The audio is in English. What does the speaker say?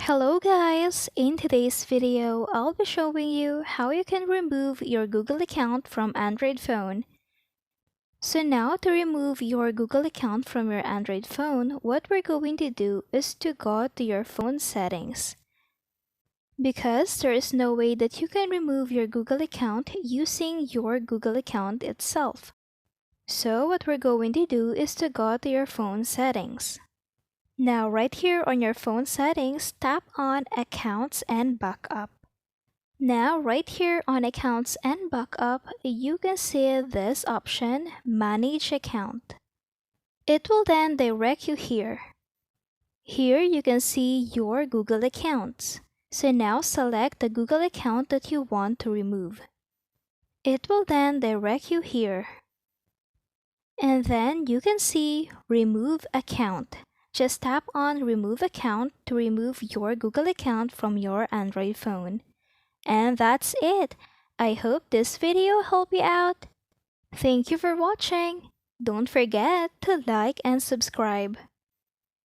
Hello guys! In today's video, I'll be showing you how you can remove your Google account from Android phone. So now to remove your Google account from your Android phone, what we're going to do is to go to your phone settings. Because there is no way that you can remove your Google account using your Google account itself. So what we're going to do is to go to your phone settings. Now right here on your phone settings, tap on Accounts and Backup. Now right here on Accounts and Backup, you can see this option, Manage Account. It will then direct you here. Here you can see your Google accounts. So now select the Google account that you want to remove. It will then direct you here. And then you can see Remove Account. Just tap on Remove Account to remove your Google account from your Android phone. And that's it. I hope this video helped you out. Thank you for watching. Don't forget to like and subscribe.